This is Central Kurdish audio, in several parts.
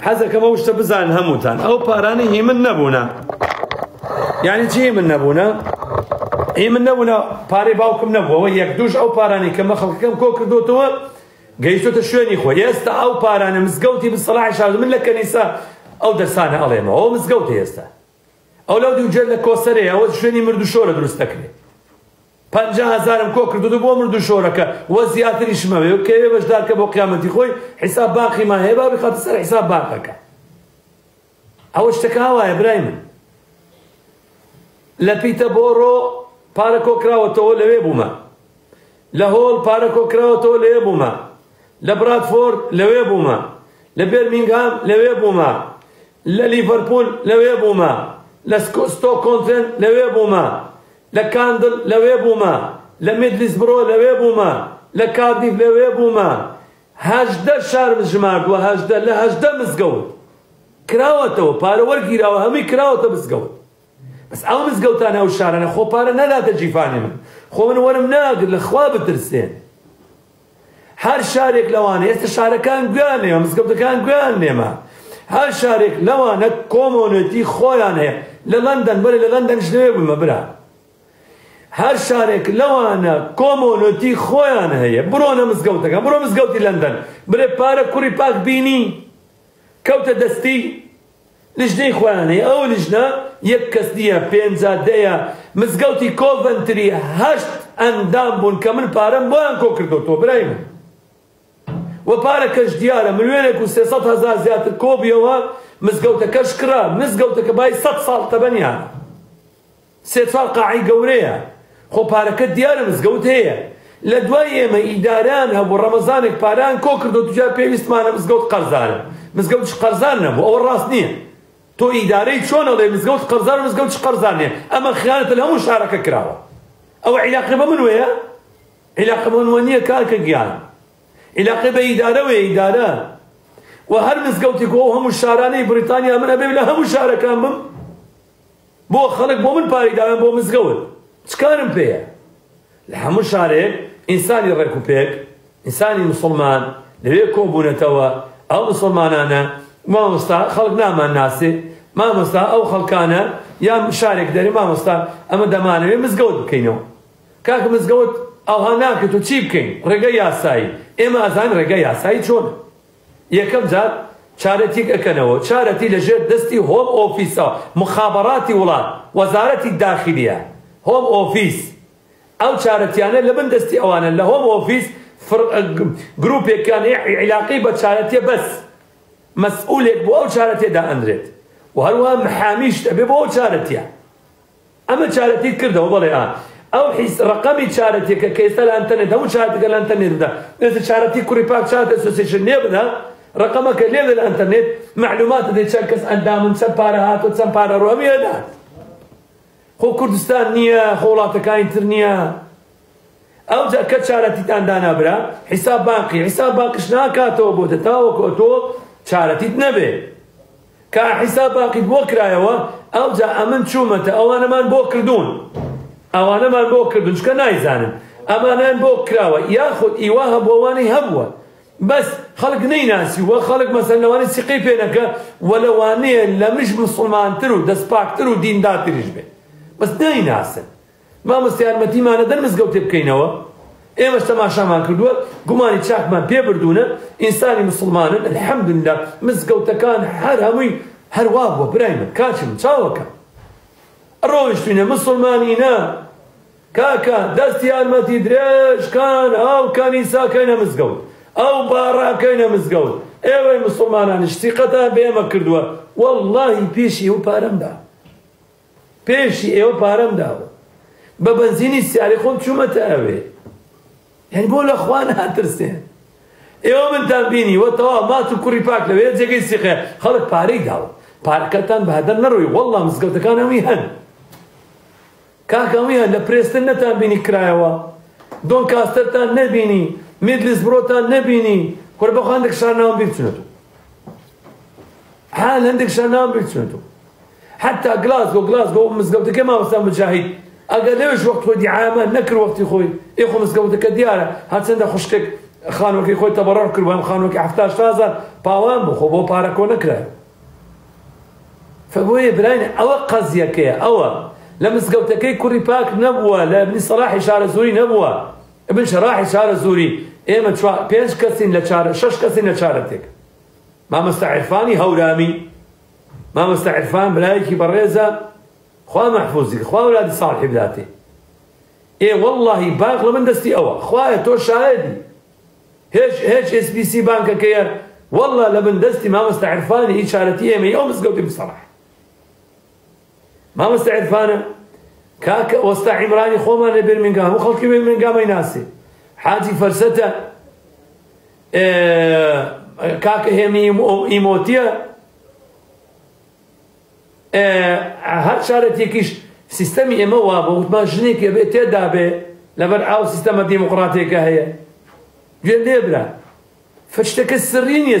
حەزەکەمە شتە بزان هەمووتان ئەو پارانە هی من نەبوونە. یعنی چی من نەبوونە؟ هی من نەبوونە پارەی باوکم نەبووەوە یەک دووش ئەو پارانی کە مە خەڵکەکەم کۆ کردوتەوە گەیشتۆتە شوێنی خۆی. ئێستا ئەو پارانە مزگەوتی بسەڵاحی شار من لە کەنیسا ئەو دەرسانە ئەڵێمەوە ئەو مزگەوتی ئێستا ئەو لەو دووجێر لە کۆسەرەیە ئەوە شوێنی مردوشۆرە دروست دەکرێت. 50,000م کۆ کردو بۆ مردوشۆرەکە وە زیاتریشمەوێ و کەوێ بەشدارکە بۆ قیامەتی خۆی حیساب باقیمان هەیە با بخاتە سەر حیساب باقەکە. ئەوە شتەکە هاوایە برای من. لە پیتەبۆڕۆ پارە کۆکراوەتەوە لەوێ بوومە، لە هۆڵ پارە کۆکراوەتەوە لەوێ بوومە، لە برادفۆرد لەوێ بوومە، لە بێرمینگهام لەوێ بوومە، لە لیڤەرپول لەوێ بوومە، لە ستۆکۆنتن لەوێ بوومە، لە کاندل لەوێ بوومە، لە میدلسبرۆ لەوێ بوومە، لە کاردیف لەوێ بوومە. 18 شار ژماردووە، 18 لە 18 مزگەوت کراوەتەوە، پارە وەرگیراوە هەمووی کراوەتە مزگەوت. بەس ئەو مزگەوتانە ئەو شارانە خۆ پارە نەداتە جیفانی من، خۆ من وەرم ناگرت لە خوا بترسێن. هەر شارێک لەوانە ئێستا شارەکان گویان لێمە، مزگەوتەکان گویان لێمە، هەر شارێک لەوانە کۆمۆنێتی خۆیان هەیە. لە لەندەن بەرێ لە لەندەنش لەوێ بوومە برا، هەر شارێک لەوانە کۆمۆنێتی خۆیان هەیە. بڕۆنە مزگەوتەکان، بڕۆ مزگەوتی لەندەن برێ پارە کوڕی پاک بینی کەوتە دەستی لیژنەی خۆیان هەیە. ئەو لیژنە یەک کەس نییە، 50 مزگەوتی کۆڤەنتری 8 ئەندام بوون کە من پارەم بۆیان کۆ کردوتەوە برای من. وە پارەکەش دیارە ملیۆنێک و 300,000 زیاتر کۆبیەوە مزگەوتەکەش کرا. مزگەوتەکە بای 100 ساڵ تەبەنیان، 3-4 قاعی گەورەیە. خۆ پارەکە دیارە مزگەوت هەیە. لە دوای ئێمە ئیدارەیان هەبوو ڕەمەزانێک پارەیان کۆ کردو توجا پێویستمانە مزگەوت قەرزانە. مزگەوتش قەرزان نەبوو، ئەوە ڕاست نییە. تۆ ئیدارەی چۆن ئەڵێ مزگەوت قەرزان و مزگەوتش قەرزان نییە؟ ئەمە خیانەتە لە هەموو شارەکە کراوە. ئەوە عیلاقی بە من وەیە؟ عیلاقی بە من وە نییە کارکە گیان. عیلاقی بە ئیدارە وەیە ئیدارە. و هەر مزگەوتی کۆ هەموو شارانەی بریتانیا من ئەبێ لە هەموو شارەکان بم بۆ خەڵک بۆ من پارەی داوێن بۆ مزگەوت چکارم پێیە؟ لە هەموو شارێک ئینسانی ڕێک و پێک، ئینسانی موسڵمان لەوێ کۆبوونەتەوە. ئەو موسڵمانانە مامۆستا خەڵک نامان ناسێ، مامۆستا ئەو خەڵکانە یا شارێک دەرێ مامۆستا ئەمە دەمانەوێت مزگەوت بکەینەوە. کاکە مزگەوت ئەوها ناکرێت و چی بکەین؟ ڕێگەی یاسایی. ئێمە ئازان ڕێگەی یاسایی چۆنە؟ یەکەم جار چارەتێک ئەکەنەوە، چارەتی لەژێر دەستی هۆم ئۆفیسەوە، مخابەڕاتی وڵات، وەزارەتی داخلیە، هۆم ئۆفیس. ئەو چارەتیانە لە بن دەستی ئەوانە لە هۆم ئۆفیس گروپێکیان عیلاقی بە چارەتێ بەس مەسئولێک بۆ ئەو چارەتێدا ئەندرێت و هەروەها محامیش دەبێ بۆ ئەو چارەتیە. ئەمە چارەتیت کردەوە بەڵێ ئەو ڕقەمی چارەتێکە کە ئێستا لە ئەنتەرنێت هەموو چارەتێکە لە ئەنتەرنێت بدا ئێستا چارەتی کوڕی پاک چارەت ئەسۆسیێشن لێ بدا ڕقەمەکە لێ لە ئەنتەرنێت معلوماتە دێ چەند کەس ئەندامن چەند پارە هاتۆ چەند پارە ڕۆمی هەدات. خۆ کوردستان نییە، خۆ وڵاتەکانی تر نییە. ئەو کە چارەتیتان دانابرا حیساب باقی، حیساب باقیش ناکاتەوە بۆ دەتاوەکو تۆ چارەتیت نەبێ کە حیساب باقیت بۆ کرایەوە. ئەو جا ئەمن چوومەتە ئەوانەمان بۆ کردوون، ئەوانەمان بۆ کردوون چکە نایزانن ئەمانیان بۆ کراوە یاخود ئیوا هەبووەوانی هەبووە بەس خەڵک نەیناسیوە. خەڵک مەسەن لەوانەی سیقەی پێ نەکە وە لەوانەیە لە مش موسڵمانتر و دەستپاکتر و دیندارتریش بێ بەس نەیناسن. مامۆستا یارمەتیمانە دەر مزگەوتێ بکەینەوە. ئێمەش تەماشامان کردووە، گومانی چاکمان پێ بردوونە، ئینسانی موسڵمانن ئەلحەمدوللا. مزگەوتەکان هەر هەمووی هەروا بووە برای من کاچم چاوەکە ڕۆیشتوینە موسڵمانینە کاکە دەستی یارمەتی درێژکان ئەو کەنیساکەینە مزگەوت، ئەو باڕاکەینە مزگەوت. ئێوەی موسڵمانانش سیقەتان بە ئێمە کردووە. وەڵڵاهی پێشی ئێوە پارەم دا، پێشی ئێوە پارەم داوە. بە بەنزینی سیاری خۆم چوومەتە ئەوێ. یعنی بۆ لە خوا ناترسێن. ئێوە منتان بینی وە تەوا مات و کوڕی پاک لەوێ جێگەی سیقەیە خەڵک پارەی داوە. پارەکەتان بەهەدەر نەڕۆی وەڵڵا مزگەوتەکان هەمووی هەن. کاکە هەمووی هەن لە پرێستن نەتان بینی کرایەوە، دۆنکاستەرتان نەبینی، میدلسبرۆتان نەبینی. کورە بەخوا هەندێک شارناوەم بیر بچونەتەوە، حال هەندێک شارناوەم بیر بچونەتەوە. حتا گلاسگۆ مزگەوتەکەی مامۆستا مجاهید ئەگەر لەوێش وەخت خۆی دیعامان نەکرد وەختی خۆی ئێخۆ مزگەوتەکە دیارە هەرچەندە خوشکێک خانوەکەی خۆی تەبەڕەع کرد بەم خانوەکەی 700,000 پاوان بوو خۆ بۆ پارە کۆ نەکرایە. فبۆیە براینە ئەوە قەزیەکەیە. ئەوە لە مزگەوتەکەی کوڕی پاک نەبووە، لە ابن سەلاحی شارە زووری نەبووە. ابن شەراحی شارە زووری ئێمە 5 کەسین لە 6 کەسین لە چارەتێک. مامۆستا عیرفانی هەورامی، مامۆستا عیرفان برایەکی بەڕێزە، خوا مەحفوظی خوا وڵاتی ساڵحی بداتێ. واللهی باق لە من دەستی ئەوە، خوایە تۆ شاهدی. هیچ SPC بانکەکەیە والله لە من دەستی مامۆستا عیرفانی هیچ چارەتی ئێمەی ئەو مزگەوتی بسەڵح. مامۆستا عیرفانە کاکە وەستا عیمرانی خۆمان لە بێرمینگام هەموو خەڵکی بێرمینگامەی ناسێ. حاجی فەرسەتە کاکە هێمی ئیمۆتیە، هەر شارەتێکیش سیستەمی ئێمە وا بە وتمان ژنێکی بێ تێدا بێ لەبەر ئاو سیستەمە دیموقراتێکە هەیە. گوێ لێ برا فشتەکە سڕی نییە،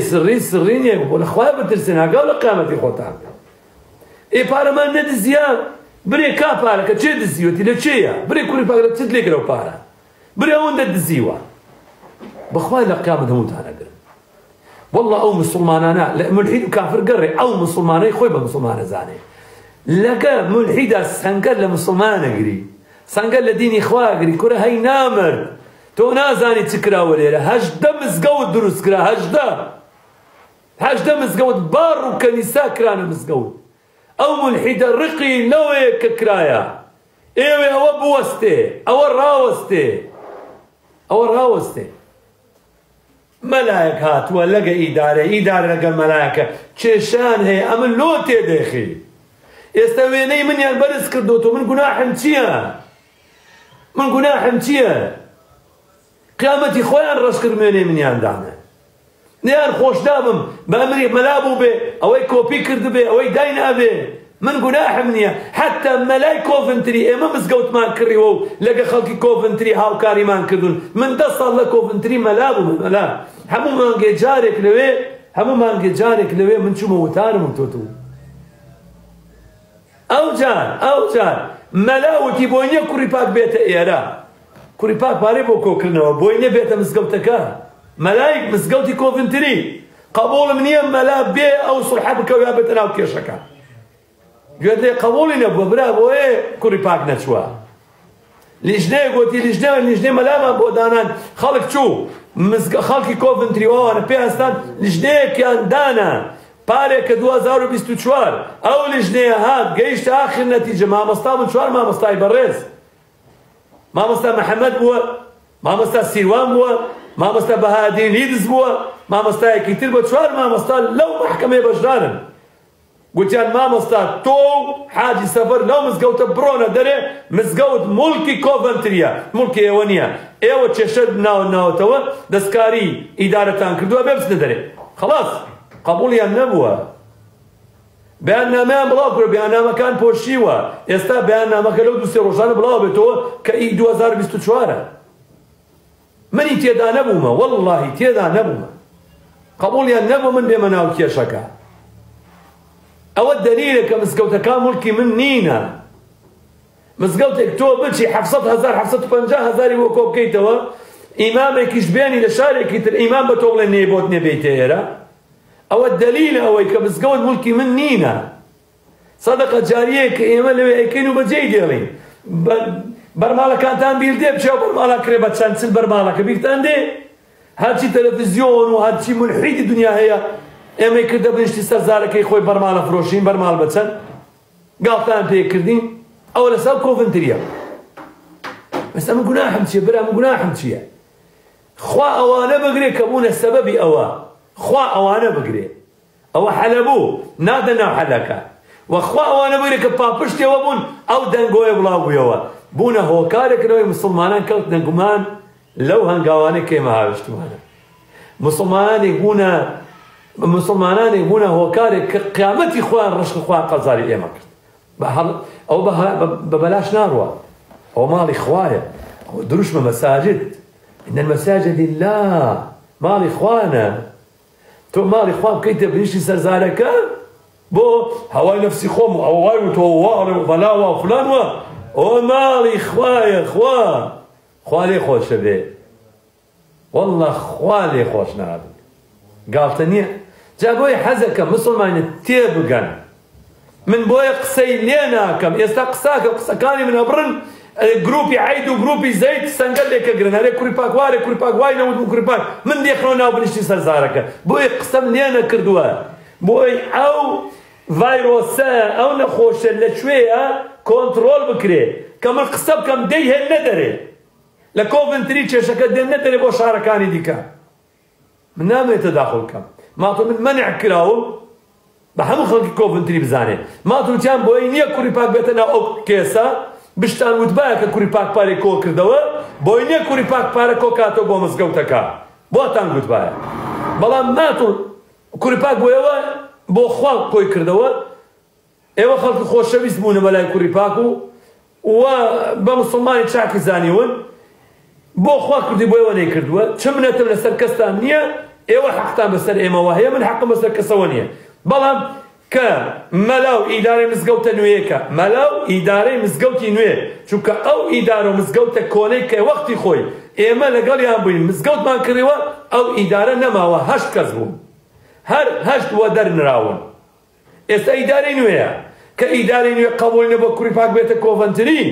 سڕی نییە بۆ لەخوا بترسن هەگاو لە قیامەتی خۆتان. پارەمان نەدزیان برێ کا پارەکە چێ دزیوەتی لە چێیە؟ برێ کوڕی پاک لە چت لێگرە و پارە برێ ئەوەندە دزیوە بەخوا لە قیامەت هەمووتان ئەگرن. والله ئەو مسلمانانە لە ملحید و کافر گەڕێ ئەو مسلمانەی خۆی بە مسلمانە زانێ لەگە ملحیدا سەنگەر لە مسلمان نەگری، سەنگەر لە دینی خوا گری. کوڕە هەی نامرد تۆ نازانی چ کراوە لێرە. 18 مزگەوت دروست کرا، 18 مزگەوت بار و کەنیسا کرانە مزگەوت. ئەو ملحیدە ڕقی لەوەیە کە کرایە ئێوێ ئەوە بوەستێ، ئەوە ڕاوەستێ. مەلایەک هاتووە لەگە ئیدارە لەگە مەلایەکە کێشان هەیە ئەمن لۆ تێدەخی. ئێستا وێنەی منیان بەرز کردوتۆ من گوناحم چییە؟ قیامەتی خۆیان ڕەش کرد وێنەی منیان دانە. نیان خۆشدابم بە ئەمری مەلا بوو بێ ئەوەی کۆپی کرد بێ ئەوەی دای نابێ من گوناحم نییە. حتا مەلای کۆڤنتری ئێمە مزگەوتمان کڕیوە و لەگە خەڵکی کۆڤنتری هاوکاریمان کردوون. من 10 ساڵ لە کۆڤنتری مەلا بووم. مەلا هەموو مانگێ جارێک لەوێ من چوومە وتارم تۆ ئەو جار مەلا وتی بۆی نییە کوڕی پاک بێتە ئێرە، کوڕی پاک پارەی بۆ کۆکردنەوە بۆی نەبێتە مزگەوتەکە. مەلایک مزگەوتی کۆڤنتری قبوڵم نییە مەلا بێ ئەو سڵحە بکەو یا بێتە ناو کێشەکە. گوێت لێ قبوڵی نەبووە برا بۆیە کوڕی پاک نەچووە. لیژنەیە گوتی لیژنەی مەلامان بۆ دانان خەڵک چوو خەڵکی کۆڤنتری ئەوانە پێهستان لیژنەیەکیان دانا پارێکە 2024 ئەو لیژنەیە هات گەیشتە ئاخر نەتیجە مامۆستا من 4 مامۆستای بەڕێز، مامۆستا محەممەد بووە، مامۆستا سیروان بووە، مامۆستا بەهادین لیدز بووە، مامۆستایەکی تر بە 4 مامۆستا لەو محکەمەیە بەشدارن. گوتیان مامۆستا تۆ حاجی سەفەر لەو مزگەوتە بڕۆنە دەرێ، مزگەوت موڵکی کۆڤنتریە، موڵکی ئێوە نییە. ئێوە کێشە ناوناوتەوە دەستکاری ئیدارەتان کردووە بێ بچنە دەرێ. خەڵاس قبوڵیان نەبووە. بەیاننامەیان بڵاو کرد، بەیاننامەکان پۆشیوە. ئێستا بەیاننامەکە لەو 2-3 ڕۆژانە بڵاو بێتەوە کە 2024. منی تێدا نەبوومە، وەڵڵاهی تێدا نەبوومە. قبوڵیان نەبوو من بێمە ناو کێشەکە. ئەوە دەلیلە کە مزگەوتەکان موڵکی من نینە. مزگەوتێک تۆ بچی 750,000 بۆ کۆ بکەیتەوە، ئیمامێکیش بێنی لە شارێکی تر ئیمام بە تۆ بڵێ نێبۆت نێبێتە ئێرە، ئەوە دەلیلە ئەوەی کە مزگەوت موڵکی من نینە. سەدەقە جاریەیە کە ئێمە لەوێ ئەیکەین و بەجێی دێڵین. بەرماڵەکانتان بیر دێ بچێ بەرماڵە کرێ بە چەند چل بەرماڵەکە بیرتان دێ. هەرچی تەلەڤیزیۆن و هەرچی مولحیدی دنیا هەیە ئێمەی کردە بنشتی سەرزارەکەی خۆی بەرماڵە فرۆشین، بەرماڵ بەچەند گاڵتان پێکردین. ئەوە لەسەر کۆڤنتریە. بەس ئەمە گوناحم چییە؟ برا من گوناحم چییە؟ خوا ئەوانە بگرێ کە بوونە سەبەبی ئەوە، خوا ئەوانە بگرێ ئەوە حەلەبوو نادە ناو حەلەکە، وەخوا ئەوانە بگرێ کە پاپشتێەوە بوون ئەو دەنگۆیە بڵاو بوویەوە بوونە هۆکارێکەوەی مسلمانان کەوتنە گومان لەو هەنگاوانەی کە ئێمە هاوشتوانە. مسلمانانێک بوونە هۆکارێک کە قیامەتی خۆیان ڕشق خۆیان قەزاری ئێمە کرد. ئەو بە بەلاش ناڕوە، ئەو ماڵی خوایە، ئەو دروشمە مەساجد. إن المساجد لله، ماڵی خوانە. تۆ ماڵی خوا بکەیتە بنیشتی سەرزارەکە بۆ هەوای نەفسی خۆم ئەوەوای و تۆ واڵێ و بەلاوە و فلانوە، ئەوە ماڵی خوایە. خوا لێ خۆشە بێ. والله خوا لێ خۆش نابن گاڵتە نییە جا بۆی حەزەکەم مسلمانە تێبگەن من بۆیە قسەی لێ ناکەم ئێستا قساکەم قسەکانی منە بڕن گروپی عید و گروپی زەید سەنگەر لێکەگرن هەرێ کوڕی پاک وارێ کوڕی پاک وای نەوت و کوڕی پاک من دێخڕۆ ناو بنیشتی سەرزارەکە بۆیە قسەم لێ نەکردووە بۆی ئەو ڤایرۆسە ئەو نەخۆشە لەکوێیە کۆنتڕۆڵ بکرێ کە من قسە بکەم دەی هێن نەدەرێ لە کۆڤنتری کێشەکە دێن نەدەرێ بۆ شارەکانی دیکە من نامێتە داخڵ بکەم ماتۆ من مەنع کراوم بە هەموو خەڵکی کۆڤنتری بزانێ ماتۆچیان بۆی نییە کوڕی پاک بێتە ناو ئەو کێسە بشتان وتبایە کە کوڕی پاک پارێک کۆ کردەوە بۆی نییە کوڕی پاک پارە کۆ کاتەوە بۆ مزگەوتەکە بۆتان گوتبایە بەڵام ماتۆ کوڕی پاک بۆیەوە بۆ خوا کۆی کردەوە ئێوە خەڵکی خۆشەویست بوونە بەلای کوڕی پاک و بە مسلمانی چاکی زانیون بۆ خوا کردی بۆیەوە نەیکردووە چ منەتم لەسەر کەستان نییە ئێوە حەقتان بەسەر ئێمەوە هەیە من حەقم بەسەر کەسەوە نییە بەڵام کە مەلاو ئیدارەی مزگەوتە نوێیەکە مەلاو ئیدارەی مزگەوتی نوێ چونکە ئەو ئیدارە و مزگەوتە کۆنەی کە وەختی خۆی ئێمە لەگەڵیان بووین مزگەوتمان کردەوە ئەو ئیدارە نەماوە 8 کەس بوون هەر 8 وە دەرنراون ئێستا ئیدارەی نوێیە کە ئیدارەی نوێ قبوڵ نەبووە کوڕی پاک بێتە کۆڤنتری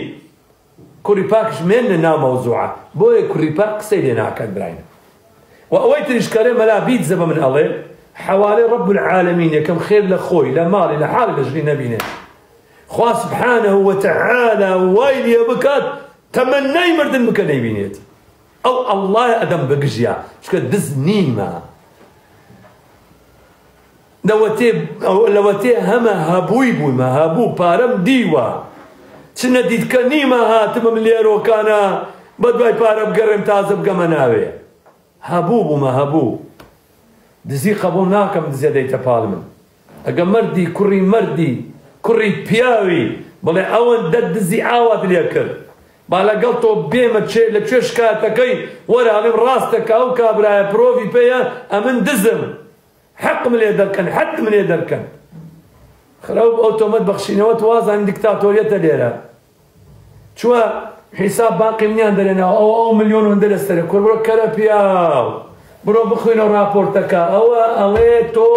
کوڕی پاکش مێنە ناو مەوزوعە بۆیە کوڕی پاک قسەی لێ ناکەن براینە و ئەوەی تریشکەرێ مەلا بیتزە بە من ئەڵێ حوالي رب العالمين يكم خير لخوي لا مالي لا حالي لجري نبينا خوا سبحانه وتعالى ويل يا بكات تمنى مردن مكان يبينيت او الله ادم بقجيا شكا دز نيمة لوتي هما هابوي بوي ما هابو بارم ديوا شنا ديد كنيمة هاتم مليارو كان بدواي بارم قرم تازب قمناوي هابو بما هابو دزی قبول ناکەم دزێ دەیتە پاڵ من ئەگە مەردی کوڕی مەردی کوڕی پیاوی بڵێ ئەوەندە دزی ئاوات لێ کرد با لەگەڵ تۆ بێمە لە کوێ شکایەتەکەی وەرە ئەڵێم ڕاستەکە ئەو کابرایە پرۆڤی پێیە ئەمن دزم حەقم لێ دەرکەن حەدم لێ دەرکەن خراو ئۆتۆمەت بەخشینەوە توازان دیکتاتۆریەتە لێرە چووە حیساب باقی منیان دەرێنەوە ئەو ملیۆن هەندە لەسەرە کوڕ بڕۆ کەرە پیاو برۆ بخوێنەوە راپۆرتەکە ئەوە ئەڵێ تۆ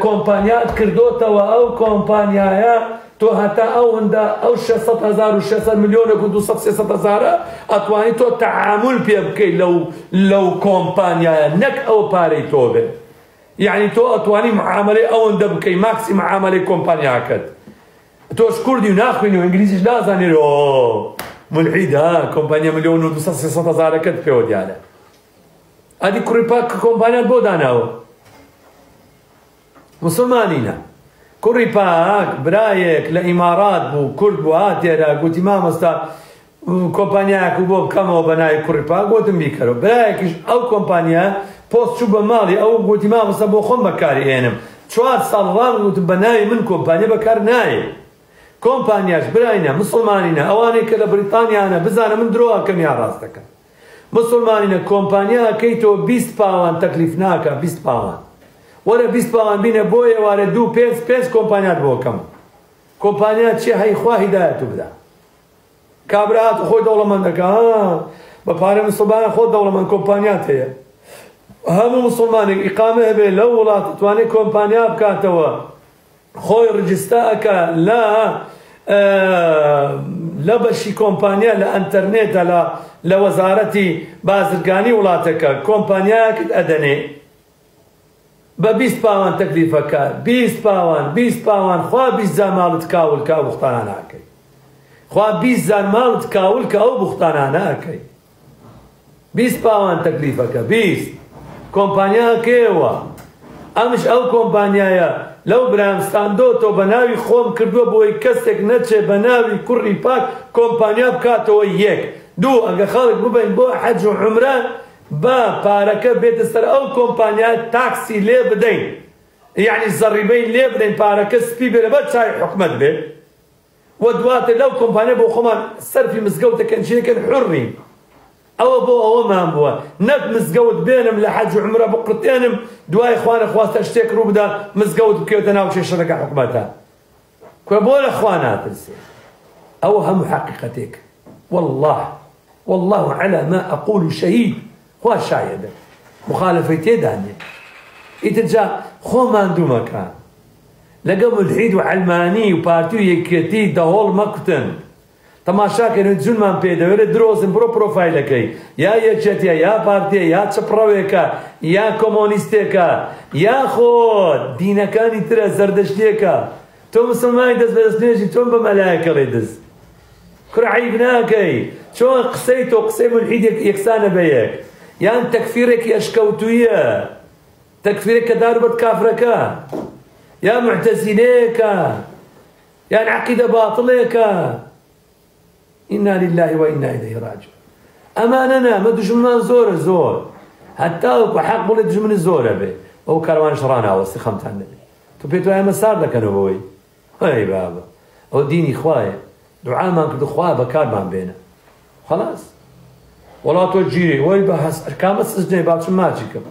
کۆمپانیات کردۆتەوە ئەو کۆمپانیایە تۆ هەتا ئەوەندە ئەو 600,000 و 600 ملیۆنێک و 200-300,000 ئەتوانی تۆ تەعامل پێ بکەیت لەو کۆمپانیایە نەک ئەو پارەی تۆ بێت یعنی تۆ ئەتوانی معاملەی ئەوەندە بکەی ماکسی معاملەی کۆمپانیاکەت تۆش کوردی و ناخوێنی و ئینگلیزیش نازانێت ملحیدە کۆمپانیا ملیۆن و 200-300,000کەت پێوە دیارە ئەدی کوڕی پاک کۆمپانیات بۆ داناوە مسلمانینە کوڕی پاک برایەک لە ئیمارات بوو کورد بوو هاتێرە گوتی مامۆستا کۆمپانیایەک بۆ بکەمەوە بە ناوی کوڕی پاک گوتم بیکەرەوە برایەکیش ئەو کۆمپانیا پۆست چوو بە ماڵی ئەو گوتی مامۆستا بۆ خۆم بەکاری هێنم 4 ساڵ ڕام گوتم بە ناوی من کۆمپانیا بەکار نایە کۆمپانیاش براینە مسلمانینە ئەوانەی کە لە بریتانیانە بزانە من درۆ ئەکەم یا ڕاستەکەم مسلمانینە کۆمپانیا ئەکەیتەوە 20 پاوان تەکلیف ناکە 20 پاوان وەرە 20 پاوان بینە بۆ ئێوارە 2-5 کۆمپانیات بۆ کەم کۆمپانیا چێ هەیخوا هیدایەت بدا کابرا هات خۆی دەوڵەمەندەکە بە پارەی مسلمانە خۆ دەوڵەمەند کۆمپانیات هەیە هەموو مسلمانێک ئیقامە هەبێ لەو وڵات توانێت کۆمپانیا بکاتەوە خۆی ڕجستا ئەکە لە بەشی کۆمپانیا لە ئەنتەرنێتە لە وەزارەتی بازرگانی وڵاتەکە کۆمپانیاکت ئەدەنێ بە 20 پاوان تەکلیفەکە 20 پاوان خوا 20 زار ماڵت کاول کە ئەو بوختانانە ئەکەی خوا 20 زار ماڵت کاول کە ئەو بوختانانە ئەکەی 20 پاوان تەکلیفەکە 20 کۆمپانیا ئەکەیەوە ئەمش ئەو کۆمپانیایە لەو برامستاندۆتەوە بە ناوی خۆم کردووە بۆی کەسێک نەچێ بە ناوی کوڕی پاک کۆمپانیا بکاتەوە 1 2 ئەگە خەڵک ببین بۆ حەج و عومرە بە پارەکە بێتە سەر ئەو کۆمپانیا تاکسی لێ بدەین یعنی زەڕیبەی لێ بدەین پارەکە سپی بێرە بە چای حکومەت بێت و دواتر لەو کۆمپانیا بۆ خۆمان سەرفی مزگەوتەکەن چینەکەن حوڕین ئەوە بۆ ئەوەمان بووە نەک مزگەوت بێنم لە حەج و عومرە بقرتێنم دوای خوانە خواستە شتێک ڕوو بدە مزگەوت بکەوتە ناو کێشەکە حکومەتە کوێ بۆ لە خوا ناترسێ ئەوە هەموو حەقیقەتێک والله على ما أقول شهيد خوا شایەدە مخالفەی تێدانێ ئیتر جا خۆمان دوومەکە لەگەڵ ملحید و علمانی و پارتی و یەکێتی دەهۆڵ مەکوتن تەماشاکەن جوونمان پێدەوێت درۆزن بڕۆ پرۆفایلەکەی یا یەکێتیە یا پارتیە یا چپڕەوێکە یا کۆمۆنیستێکە یا خۆت دینەکانی ترە زەردەشتێکە تۆ مسلمانی دەست بە دەستنێژی تۆم بە مەلایەکەڵێ دەست کورە عیب ناکەی چۆن قسەی تۆ قسەی ملحید یەکسانە بە یەک یان تەکفیرێکی ئەشکەوتوویە تەکفیرێک کە داربەت کافرەکە یا معتەزیلەیەکە یان عەقیدە باتڵێکە ئینا لله وئینا ئیلەیهی ڕاجعون ئەمانە نا مە دوژمنمان زۆرە زۆر هەتا وەکو حەق بڵێ دوژمنی زۆرە بێ ئەو کاروانش ڕاناوەستی خەمتان نەبێ تۆ پێت وایە ئەمە سار دەکەنەوە بەوەی هەی بابە ئەو دینی خوایە دوعامان کردو خوا بەکارمان بێنە خەلاص وەڵا تۆ گیری وەی بە کامە سزدەی باچم ماچی کەم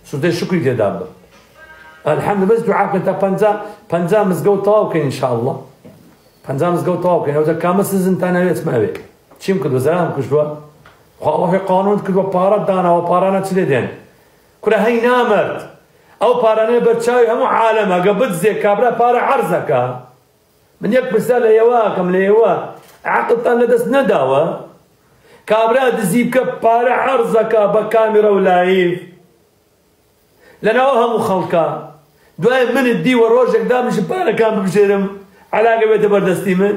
سوودەی شکری تێدا بە الحەمد بەس دوعاکەن تا پەنجا مزگەوت تەواو بکەین ئینشاءالله پەنجا مزگەوت تەواو بکەین ئەوجا کامە سزنتان نەوێت مەوێ چیم کردووە زەرام کردووە خوا ئەوەی قانون کردووە پارەت داناوە پارانە چ لێ دێن کورە هەی نامەرد ئەو پارانەیە بەرچاوی هەموو عالەمە گە بتزێ کابرا پارە عەرزەکە من یەک پرسە لە ئێواکەم لە ئێوە عەقڵتان لەدەست نەداوە کابرا دزی بکە پارە عەرزەکە بە کامێرە و لایڤ لەناوە هەموو خەڵکە دوای منت دیوە ڕۆژێک دامشم پارەکان ببژێرم عەلاقە بێتە بەردەستی من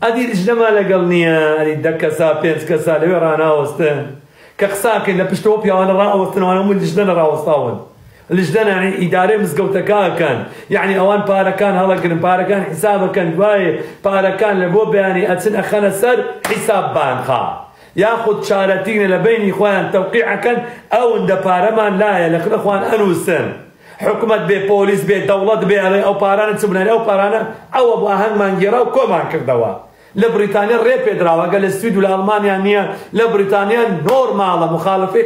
ئەدی لەما لەگەڵ نییە ئەدی 10 کەسا 5 کەسا لەوێ ڕاناوەستن کە قساکەین لە پشتەوە پیاوانە ڕاوەستنەوە هەموو لیژدەنە ڕاوەستاون لیژدەنە یعنی ئیدارەی مزگەوتەکانکەن یعنی ئەوان پارەکان هەڵەگرن پارەکان حیسابەکەن دوایێ پارەکان لە بۆ بەیانی ئەچن ئەخەنە سەر حیساب بانخا یاخود چارەتینە لە بینی خۆیان تەوقیعەکەن ئەوەندە پارەمان لایە لە خنە خوان ئەنووسن حکومت بێ پۆلیس بێ دەوڵەت بێ ئەڵێ ئەو پارانە چ بنێن ئەو پارانە ئەوە بۆ ئاهەنگمان گێڕا و کۆمان کردەوە لە بریتانیا ڕێ پێدراوە ئەگە لە سوید و لە ئەڵمانیا نییە لە بریتانیا نۆرماڵە مخالفەی